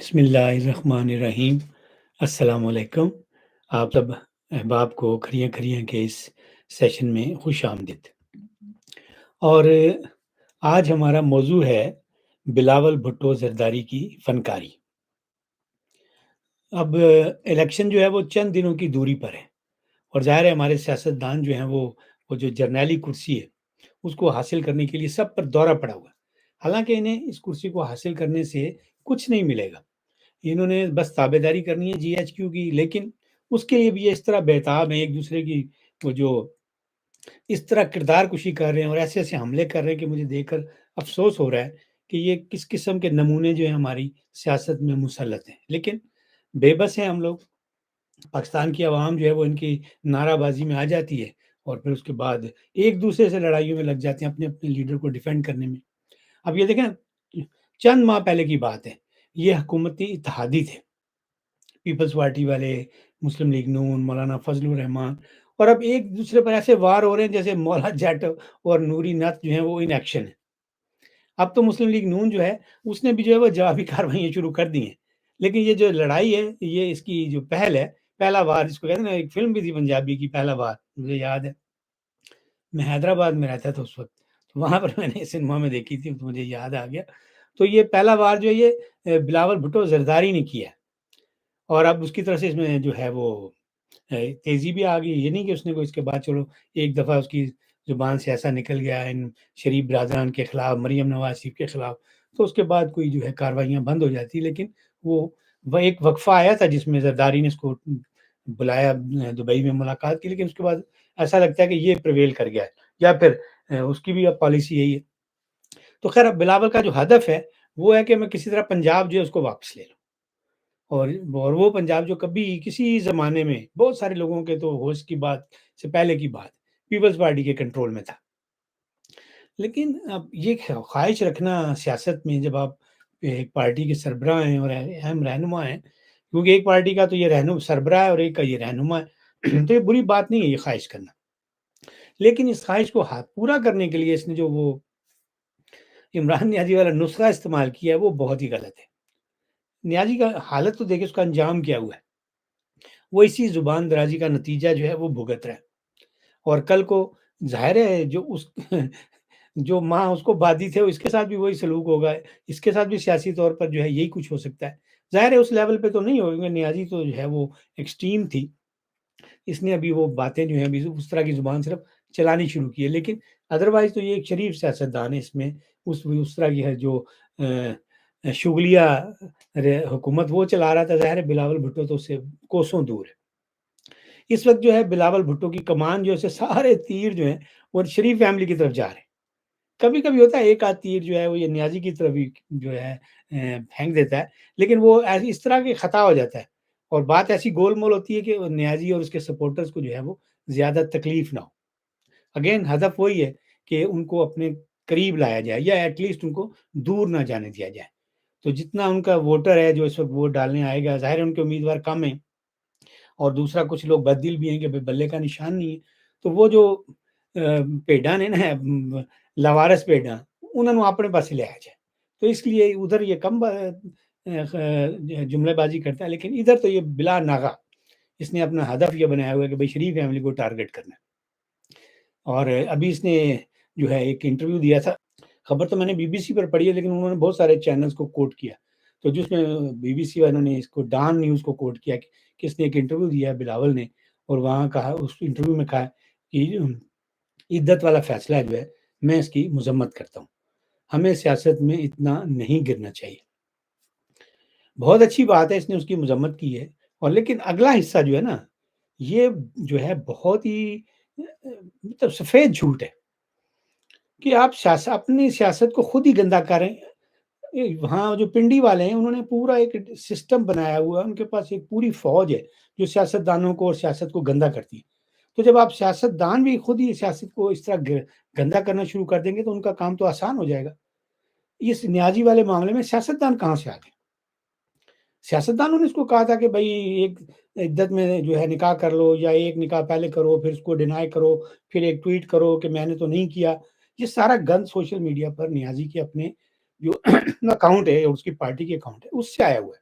بسم اللہ الرحمن الرحیم۔ السلام علیکم۔ آپ سب احباب کو کھریاں کھریاں کے اس سیشن میں خوش آمدید۔ اور آج ہمارا موضوع ہے بلاول بھٹو زرداری کی فنکاری۔ اب الیکشن جو ہے وہ چند دنوں کی دوری پر ہے، اور ظاہر ہے ہمارے سیاستدان جو ہیں وہ جو جرنیلی کرسی ہے اس کو حاصل کرنے کے لیے سب پر دورہ پڑا ہوا ہے۔ حالانکہ انہیں اس کرسی کو حاصل کرنے سے کچھ نہیں ملے گا، انہوں نے بس تابے داری کرنی ہے جی ایچ کیو کی، لیکن اس کے لیے بھی یہ اس طرح بےتاب ہیں، ایک دوسرے کی وہ جو اس طرح کردار کشی کر رہے ہیں اور ایسے ایسے حملے کر رہے ہیں کہ مجھے دیکھ کر افسوس ہو رہا ہے کہ یہ کس قسم کے نمونے جو ہیں ہماری سیاست میں مسلط ہیں۔ لیکن بے بس ہیں ہم لوگ، پاکستان کی عوام جو ہے وہ ان کی نعرہ بازی میں آ جاتی ہے اور پھر اس کے بعد ایک دوسرے سے لڑائیوں میں لگ جاتے ہیں اپنے اپنے لیڈر کو ڈیفینڈ کرنے میں۔ اب یہ دیکھیں، چند ماہ پہلے کی بات ہے، یہ حکومتی اتحادی تھے، پیپلز پارٹی والے، مسلم لیگ نون، مولانا فضل الرحمان، اور اب ایک دوسرے پر ایسے وار ہو رہے ہیں جیسے مولا جٹ اور نوری نت جو ہیں وہ ان ایکشن ہیں۔ اب تو مسلم لیگ نون جو ہے اس نے بھی جو ہے وہ جوابی کارروائیاں شروع کر دی ہیں، لیکن یہ جو لڑائی ہے، یہ اس کی جو پہل ہے، پہلا وار جس کو کہتے ہیں نا، ایک فلم بھی تھی پنجابی کی پہلا وار، مجھے یاد ہے میں حیدرآباد میں رہتا تھا اس وقت، تو وہاں پر میں نے سنیما میں دیکھی تھی تو مجھے یاد آ گیا۔ تو یہ پہلا وار جو ہے یہ بلاول بھٹو زرداری نے کیا ہے، اور اب اس کی طرف سے اس میں جو ہے وہ تیزی بھی آ گئی۔ یہ نہیں کہ اس نے کوئی اس کے بعد چلو ایک دفعہ اس کی زبان سے ایسا نکل گیا ان شریف برادران کے خلاف، مریم نواز شریف کے خلاف، تو اس کے بعد کوئی جو ہے کارروائیاں بند ہو جاتی، لیکن وہ ایک وقفہ آیا تھا جس میں زرداری نے اس کو بلایا دبئی میں ملاقات کی، لیکن اس کے بعد ایسا لگتا ہے کہ یہ پریویل کر گیا ہے، یا پھر اس کی بھی اب پالیسی یہی ہے۔ تو خیر، اب بلاول کا جو ہدف ہے وہ ہے کہ میں کسی طرح پنجاب جو ہے اس کو واپس لے لوں، اور وہ پنجاب جو کبھی کسی زمانے میں بہت سارے لوگوں کے تو ہوش کی بات سے پہلے کی بات پیپلز پارٹی کے کنٹرول میں تھا۔ لیکن اب یہ خواہش رکھنا سیاست میں، جب آپ ایک پارٹی کے سربراہ ہیں اور اہم رہنما ہیں، کیونکہ ایک پارٹی کا تو یہ رہنما سربراہ ہے اور ایک کا یہ رہنما ہے، تو یہ بری بات نہیں ہے یہ خواہش کرنا، لیکن اس خواہش کو پورا کرنے کے لیے اس نے جو وہ عمران نیازی والا نسخہ استعمال کیا ہے وہ بہت ہی غلط ہے۔ نیازی کا حالت تو دیکھیں، اس کا انجام کیا ہوا ہے، وہ اسی زبان درازی کا نتیجہ جو ہے وہ بھگت رہا ہے، اور کل کو ظاہر ہے جو ماں اس کو بادی تھے اس کے ساتھ بھی وہی سلوک ہوگا، اس کے ساتھ بھی سیاسی طور پر جو ہے یہی کچھ ہو سکتا ہے۔ ظاہر ہے اس لیول پہ تو نہیں ہوگا، نیازی تو جو ہے وہ ایکسٹریم تھی، اس نے ابھی وہ باتیں جو ہیں ابھی اس طرح کی زبان صرف چلانی شروع کی ہے، لیکن ادروائز تو یہ ایک شریف سیاستدان ہے، اس میں اس طرح کی ہے جو شغلیہ حکومت وہ چلا رہا تھا، ظاہر ہے بلاول بھٹو تو اس سے کوسوں دور ہے۔ اس وقت جو ہے بلاول بھٹو کی کمان جو ہے سارے تیر جو ہیں وہ شریف فیملی کی طرف جا رہے ہیں۔ کبھی کبھی ہوتا ہے ایک آدھ تیر جو ہے وہ یہ نیازی کی طرف بھی جو ہے پھینک دیتا ہے، لیکن وہ اس طرح کے خطا ہو جاتا ہے، اور بات ایسی گول مول ہوتی ہے کہ نیازی اور اس کے سپورٹرز کو جو ہے وہ زیادہ تکلیف نہ ہو۔ اگین ہدف وہی ہے کہ ان کو اپنے قریب لایا جائے، یا ایٹ لیسٹ ان کو دور نہ جانے دیا جائے۔ تو جتنا ان کا ووٹر ہے جو اس وقت ووٹ ڈالنے آئے گا، ظاہر ہے ان کے امیدوار کم ہیں، اور دوسرا کچھ لوگ بددل بھی ہیں کہ بلے کا نشان نہیں ہے، تو وہ جو پیڈاں نے نا، لوارس پیڈاں، انہوں نے اپنے پاس لے آیا جائے، تو اس لیے ادھر یہ کم جملے بازی کرتا ہے، لیکن ادھر تو یہ بلا ناغہ اس نے اپنا ہدف یہ بنایا ہوا ہے کہ بھائی شریف فیملی کو ٹارگٹ کرنا ہے۔ اور ابھی اس نے جو ہے ایک انٹرویو دیا تھا، خبر تو میں نے بی بی سی پر پڑھی ہے، لیکن انہوں نے بہت سارے چینلز کو کوٹ کیا، تو جس میں بی بی سی والوں نے اس کو ڈان نیوز کو کوٹ کیا کہ اس نے ایک انٹرویو دیا ہے بلاول نے، اور وہاں کہا، اس انٹرویو میں کہا کہ عدت والا فیصلہ جو ہے میں اس کی مذمت کرتا ہوں، ہمیں سیاست میں اتنا نہیں گرنا چاہیے۔ بہت اچھی بات ہے، اس نے اس کی مذمت کی ہے، اور لیکن اگلا حصہ جو ہے نا، یہ جو ہے بہت ہی مطلب سفید جھوٹ ہے کہ آپ اپنی سیاست کو خود ہی گندا کریں۔ وہاں جو پنڈی والے ہیں انہوں نے پورا ایک سسٹم بنایا ہوا ہے، ان کے پاس ایک پوری فوج ہے جو سیاستدانوں کو اور سیاست کو گندا کرتی ہے۔ تو جب آپ سیاستدان بھی خود ہی سیاست کو اس طرح گندا کرنا شروع کر دیں گے تو ان کا کام تو آسان ہو جائے گا۔ اس نیازی والے معاملے میں سیاستدان کہاں سے آ گئے؟ سیاستدانوں نے اس کو کہا تھا کہ بھائی ایک عدت میں جو ہے نکاح کر لو، یا ایک نکاح پہلے کرو پھر اس کو ڈینائی کرو، پھر ایک ٹویٹ کرو کہ میں نے تو نہیں کیا۔ یہ سارا گند سوشل میڈیا پر نیازی کے اپنے جو اکاؤنٹ ہے اور اس کی پارٹی کے اکاؤنٹ ہے اس سے آیا ہوا ہے۔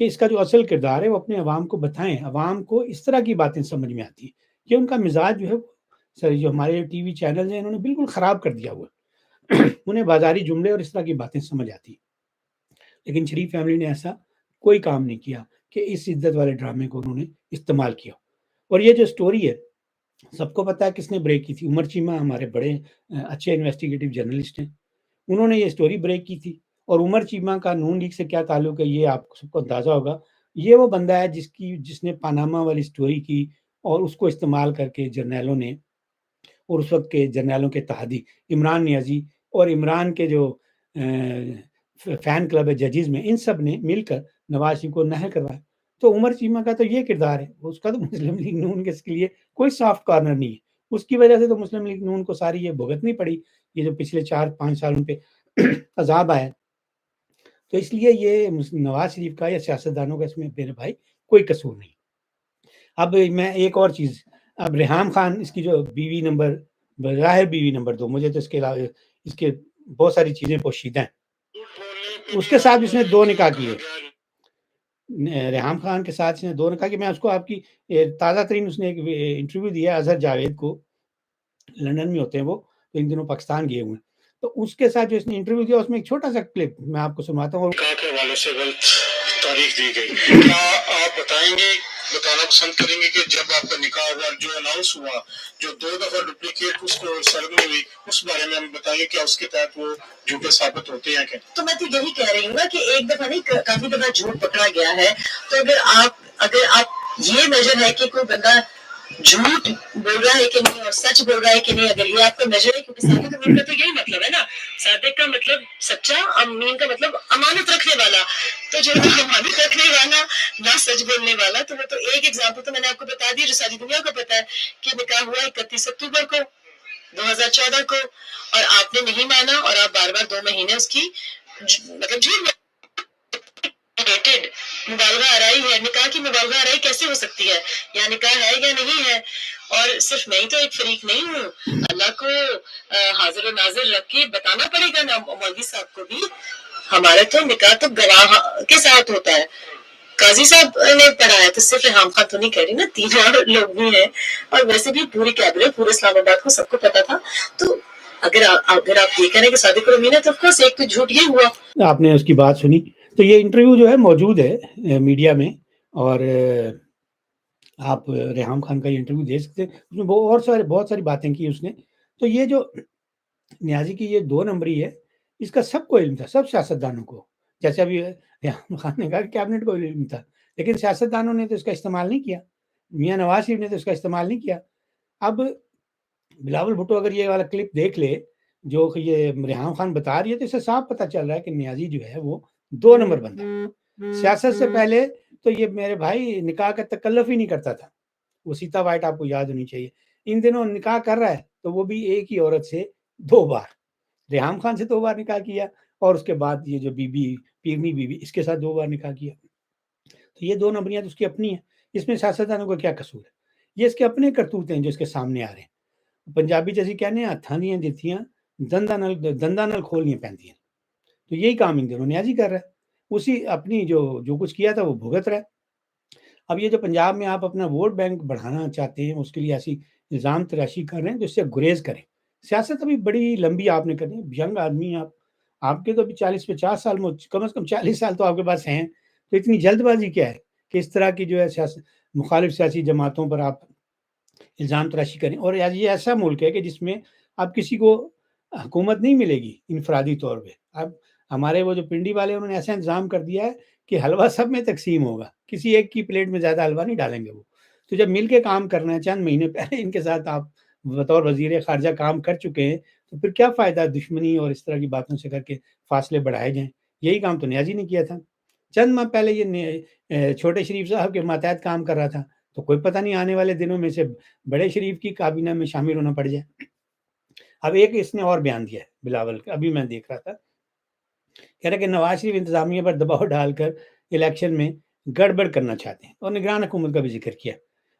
کہ اس کا جو اصل کردار ہے وہ اپنے عوام کو بتائیں، عوام کو اس طرح کی باتیں سمجھ میں آتی ہیں۔ یہ ان کا مزاج جو ہے سر جو ہمارے ٹی وی چینلز ہیں انہوں نے بالکل خراب کر دیا ہوا ہے۔ انہیں بازاری جملے اور اس طرح کی باتیں سمجھ آتی ہیں۔ لیکن شریف فیملی نے ایسا کوئی کام نہیں کیا کہ اس عزت والے ڈرامے کو انہوں نے استعمال کیا۔ اور یہ جو سٹوری ہے سب کو پتا ہے کس نے بریک کی تھی، عمر چیمہ ہمارے بڑے اچھے انویسٹیگیٹو جرنلسٹ ہیں، انہوں نے یہ سٹوری بریک کی تھی۔ اور عمر چیمہ کا نون لیگ سے کیا تعلق ہے یہ آپ سب کو اندازہ ہوگا۔ یہ وہ بندہ ہے جس نے پاناما والی سٹوری کی اور اس کو استعمال کر کے جرنیلوں نے اور اس وقت کے جرنیلوں کے اتحادی عمران نیازی اور عمران کے جو فین کلب ہے ججز میں، ان سب نے مل کر نواز شریف کو نہل کروایا۔ تو عمر چیمہ کا تو یہ کردار ہے، اس کا تو مسلم لیگ نون کے لیے کوئی سافٹ کارنر نہیں ہے، اس کی وجہ سے تو مسلم لیگ نون کو ساری یہ بھگتنی پڑی، یہ جو پچھلے 4-5 سال ان پہ عذاب آیا۔ تو اس لیے یہ نواز شریف کا یا سیاستدانوں کا اس میں میرے بھائی کوئی قصور نہیں۔ اب میں ایک اور چیز، اب ریحام خان اس کی جو بیوی نمبر بظاہر بیوی نمبر 2، مجھے تو اس کے علاوہ اس کے بہت ساری چیزیں پوشیدہ ہیں، اس کے ساتھ اس نے 2 نکاح کیے۔ ریحام خان کے ساتھ اس نے 2 نکاح کیے۔ میں اس کو آپ کی تازہ ترین اس نے ایک انٹرویو دیا اظہر جاوید کو، لندن میں ہوتے ہیں وہ، تو ان دنوں پاکستان گئے ہوئے ہیں، تو اس کے ساتھ جو اس نے انٹرویو دیا اس میں ایک چھوٹا سا کلپ میں آپ کو سناتا ہوں۔ نکاح کے حوالے سے غلط تاریخ دی گئی، کیا آپ بتائیں گے، بتانا پسند کریں گے کہ جب آپ کا نکاح ہوا جو اناؤنس ہوا، جو 2 دفعہ ڈپلیکیٹ اس کو سرگرمی ہوئی، اس بارے میں ہم بتائیں گے کیا اس کے تحت وہ جھوٹے ثابت ہوتے ہیں؟ کہ تو میں تو یہی کہہ رہی ہوں نا کہ ایک دفعہ نہیں کافی دفعہ جھوٹ پکڑا گیا ہے، تو اگر آپ یہ میجر ہے کہ کوئی بندہ جھوٹ بول رہا ہے کہ نہیں اور سچ بول رہا ہے کہ نہیں، اگر یہ آپ کا میجر ہے، کیونکہ صادق امین کا تو یہی مطلب ہے نا، صادق کا مطلب سچا، امین کا مطلب امانت رکھنے والا، تو جو امانت رکھنے والا نہ سچ بولنے والا، تو وہ تو ایک ایگزامپل تو میں نے آپ کو بتا دی جو ساری دنیا کو پتا ہے کہ نکاح ہوا 31 اکتوبر کو 2014 کو، اور آپ نے نہیں مانا اور آپ بار بار 2 مہینے اس کی مطلب جھوٹ مبالغہ آرائی ہے۔ نکاح کی مبالغہ آرائی کیسے ہو سکتی ہے؟ یا نکاح ہے یا نہیں ہے؟ اور صرف میں ہی تو ایک فریق نہیں ہوں، اللہ کو حاضر و ناظر رکھ کے بتانا پڑے گا نا مولوی صاحب کو بھی، ہمارا تو نکاح تو گواہ کے ساتھ ہوتا ہے، قاضی صاحب نے پڑھایا، تو صرف ریحام خان تو نہیں کہہ رہی نا، 3 اور لوگ بھی ہیں، اور ویسے بھی پوری کیبنٹ پورے اسلام آباد کو سب کو پتا تھا۔ تو اگر آپ یہ کہہ رہے ہیں کہ صادق اور امین ہے، تو آف کورس ایک تو جھوٹ یہ ہوا۔ آپ نے اس کی بات سنی، تو یہ انٹرویو جو ہے موجود ہے میڈیا میں، اور آپ ریحام خان کا یہ انٹرویو دے سکتے ہیں، اس میں بہت ساری باتیں کی اس نے۔ تو یہ جو نیازی کی یہ 2 نمبری ہے، اس کا سب کو علم تھا، سب سیاستدانوں کو، جیسے ابھی ریحام خان نے کہا کہ کیبنٹ کو علم تھا، لیکن سیاستدانوں نے تو اس کا استعمال نہیں کیا، میاں نواز شریف نے تو اس کا استعمال نہیں کیا۔ اب بلاول بھٹو اگر یہ والا کلپ دیکھ لے جو یہ ریحام خان بتا رہی ہے، تو اسے صاف پتہ چل رہا ہے کہ نیازی جو ہے وہ 2 نمبر بندہ ہے۔ سیاست سے پہلے تو یہ میرے بھائی نکاح کا تکلف ہی نہیں کرتا تھا، وہ سیتا وائٹ آپ کو یاد ہونی چاہیے، ان دنوں نکاح کر رہا ہے تو وہ بھی ایک ہی عورت سے 2 بار، ریحام خان سے 2 بار نکاح کیا، اور اس کے بعد یہ جو پیرنی بی بی اس کے ساتھ 2 بار نکاح کیا۔ تو یہ 2 نمبریاں تو اس کی اپنی ہیں، اس میں سیاستدانوں کا کیا قصور ہے؟ یہ اس کے اپنے کرتوت ہیں جو اس کے سامنے آ رہے ہیں۔ پنجابی جیسی کہنے ہیں ہتھاں دیاں جتیاں دنداں نال کھولنیاں پیندیاں، تو یہی کام ان دنوں نیازی کر رہا ہے، اسی اپنی جو کچھ کیا تھا وہ بھگت رہا ہے۔ اب یہ جو پنجاب میں آپ اپنا ووٹ بینک بڑھانا چاہتے ہیں، اس کے لیے ایسی الزام تراشی کر رہے ہیں، تو اس سے گریز کریں۔ سیاست ابھی بڑی لمبی آپ نے کرنی ہے، ینگ آدمی آپ کے تو ابھی 40-50 سال میں، کم از کم 40 سال تو آپ کے پاس ہیں، تو اتنی جلد بازی کیا ہے کہ اس طرح کی جو ہے مخالف سیاسی جماعتوں پر آپ الزام تراشی کریں؟ اور یہ ایسا ملک ہے کہ جس میں اب کسی کو حکومت نہیں ملے گی انفرادی طور پہ۔ اب ہمارے وہ جو پنڈی والے انہوں نے ایسا انتظام کر دیا ہے کہ حلوہ سب میں تقسیم ہوگا، کسی ایک کی پلیٹ میں زیادہ حلوہ نہیں ڈالیں گے وہ۔ تو جب مل کے کام کرنا ہے، چند مہینے پہلے ان کے ساتھ آپ بطور وزیر خارجہ کام کر چکے ہیں، تو پھر کیا فائدہ دشمنی اور اس طرح کی باتوں سے کر کے فاصلے بڑھائے جائیں؟ یہی کام تو نیازی نے کیا تھا۔ چند ماہ پہلے یہ چھوٹے شریف صاحب کے ماتحت کام کر رہا تھا، تو کوئی پتہ نہیں آنے والے دنوں میں سے بڑے شریف کی کابینہ میں شامل ہونا پڑ جائے۔ اب ایک اس نے اور بیان دیا ہے بلاول کا، ابھی میں دیکھ رہا تھا، کہہ رہا کہ نواز شریف انتظامیہ پر دباؤ ڈال کر الیکشن میں گڑبڑ کرنا چاہتے ہیں، اور نگران حکومت کا بھی ذکر کیا،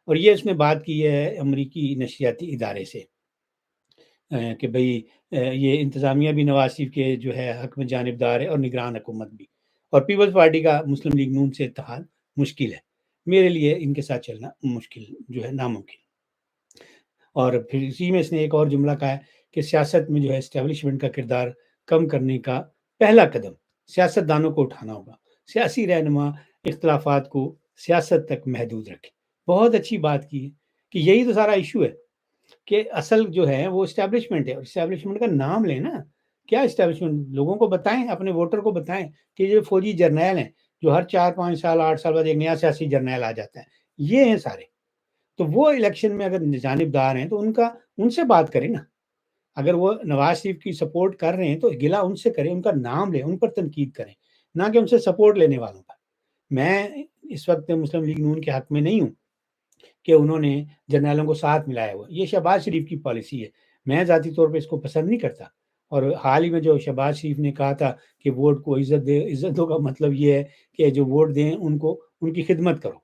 اور یہ اس نے بات کی ہے امریکی نشریاتی ادارے سے کہ بھئی یہ انتظامیہ بھی نواز شریف کے جو ہے حق میں جانبدار ہے اور نگران حکومت بھی، اور پیپلز پارٹی کا مسلم لیگ نون سے اتحاد مشکل ہے، میرے لیے ان کے ساتھ چلنا مشکل جو ہے ناممکن۔ اور پھر اسی میں اس نے ایک اور جملہ کہا ہے کہ سیاست میں جو ہے اسٹیبلشمنٹ کا کردار کم کرنے کا پہلا قدم سیاست دانوں کو اٹھانا ہوگا، سیاسی رہنما اختلافات کو سیاست تک محدود رکھے۔ بہت اچھی بات کی ہے کہ یہی تو سارا ایشو ہے کہ اصل جو ہے وہ اسٹیبلشمنٹ ہے، اور اسٹیبلشمنٹ کا نام لیں نا، کیا اسٹیبلشمنٹ، لوگوں کو بتائیں، اپنے ووٹر کو بتائیں کہ جو فوجی جرنیل ہیں جو ہر 4-5 سال 8 سال بعد ایک نیا سیاسی جرنیل آ جاتا ہے، یہ ہیں سارے، تو وہ الیکشن میں اگر جانبدار ہیں تو ان سے بات کریں نا، اگر وہ نواز شریف کی سپورٹ کر رہے ہیں تو گلا ان سے کریں، ان کا نام لیں، ان پر تنقید کریں، نہ کہ ان سے سپورٹ لینے والوں پر۔ میں اس وقت مسلم لیگ نون کے حق میں نہیں ہوں کہ انہوں نے جرنیلوں کو ساتھ ملایا ہوا، یہ شہباز شریف کی پالیسی ہے، میں ذاتی طور پہ اس کو پسند نہیں کرتا۔ اور حال ہی میں جو شہباز شریف نے کہا تھا کہ ووٹ کو عزت دے، عزتوں کا مطلب یہ ہے کہ جو ووٹ دیں ان کو ان کی خدمت کرو،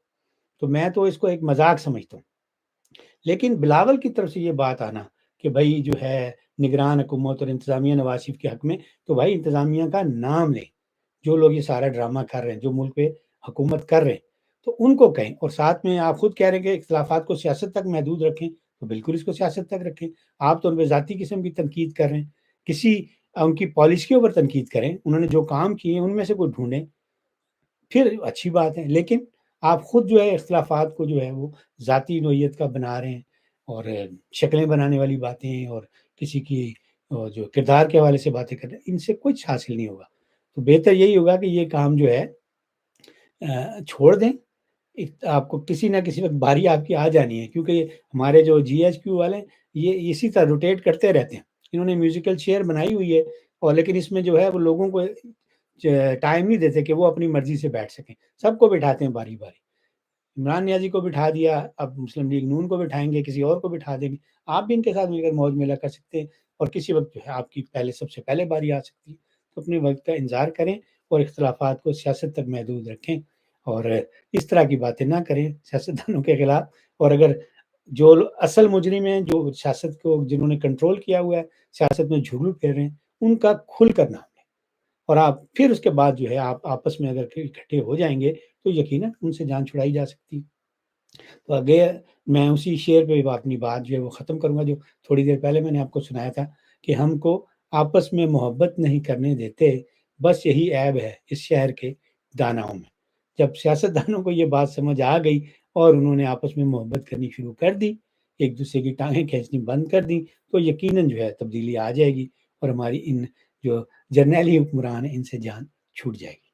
تو میں تو اس کو ایک مذاق سمجھتا ہوں۔ لیکن بلاول کی طرف سے یہ بات آنا کہ بھائی جو ہے نگران حکومت اور انتظامیہ نواز شریف کے حق میں، تو بھائی انتظامیہ کا نام لیں، جو لوگ یہ سارا ڈرامہ کر رہے ہیں، جو ملک پہ حکومت کر رہے ہیں، تو ان کو کہیں، اور ساتھ میں آپ خود کہہ رہے ہیں کہ اختلافات کو سیاست تک محدود رکھیں، تو بالکل اس کو سیاست تک رکھیں۔ آپ تو ان پہ ذاتی قسم کی تنقید کر رہے ہیں، کسی ان کی پالیسیوں پر تنقید کریں، انہوں نے جو کام کیے ہیں ان میں سے کوئی ڈھونڈیں، پھر اچھی بات ہے۔ لیکن آپ خود جو ہے اختلافات کو جو ہے وہ ذاتی نوعیت کا بنا رہے ہیں، اور شکلیں بنانے والی باتیں اور کسی کی جو کردار کے حوالے سے باتیں کر رہے ہیں، ان سے کچھ حاصل نہیں ہوگا۔ تو بہتر یہی ہوگا کہ یہ کام جو ہے چھوڑ دیں، آپ کو کسی نہ کسی وقت باری آپ کی آ جانی ہے، کیونکہ یہ ہمارے جو جی ایچ کیو والے ہیں یہ اسی طرح روٹیٹ کرتے رہتے ہیں، انہوں نے میوزیکل چیئر بنائی ہوئی ہے، اور لیکن اس میں جو ہے وہ لوگوں کو ٹائم نہیں دیتے کہ وہ اپنی مرضی سے بیٹھ سکیں، سب کو بٹھاتے ہیں باری باری۔ عمران نیازی کو بٹھا دیا، اب مسلم لیگ نون کو بٹھائیں گے، کسی اور کو بٹھا دیں گے، آپ بھی ان کے ساتھ مل کر موج میلہ کر سکتے ہیں، اور کسی وقت جو ہے آپ کی سب سے پہلے باری آ سکتی ہے، تو اپنے وقت کا انتظار کریں اور اختلافات کو سیاست تک محدود رکھیں، اور اس طرح کی باتیں نہ کریں سیاستدانوں کے خلاف۔ اور اگر جو اصل مجرم ہیں، جو سیاست کو جنہوں نے کنٹرول کیا ہوا ہے، سیاست میں جھگڑو پھیر رہے ہیں، ان کا کھل کر نام لیں، اور آپ پھر اس کے بعد جو ہے آپ آپس میں اگر اکٹھے ہو جائیں گے تو یقیناً ان سے جان چھڑائی جا سکتی ہے۔ تو اگر میں اسی شعر پہ اپنی بات جو ہے وہ ختم کروں گا، جو تھوڑی دیر پہلے میں نے آپ کو سنایا تھا کہ ہم کو آپس میں محبت نہیں کرنے دیتے، بس یہی عیب ہے اس شہر کے داناؤں میں۔ جب سیاستدانوں کو یہ بات سمجھ آ گئی اور انہوں نے آپس میں محبت کرنی شروع کر دی، ایک دوسرے کی ٹانگیں کھینچنی بند کر دی، تو یقیناً جو ہے تبدیلی آ جائے گی، اور ہماری ان جو جرنیلی حکمران ہیں ان سے جان چھوٹ جائے گی۔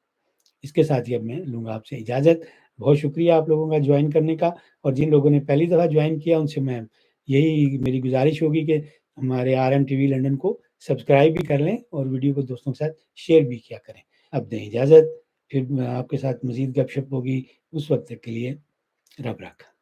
اس کے ساتھ ہی اب میں لوں گا آپ سے اجازت۔ بہت شکریہ آپ لوگوں کا جوائن کرنے کا، اور جن لوگوں نے پہلی دفعہ جوائن کیا ان سے میں یہی میری گزارش ہوگی کہ ہمارے RMTV لنڈن کو سبسکرائب بھی کر لیں اور ویڈیو کو دوستوں کے ساتھ شیئر بھی کیا کریں۔ اب دیں اجازت، پھر آپ کے ساتھ مزید گپ شپ ہوگی، اس وقت تک کے لیے رب رکھا۔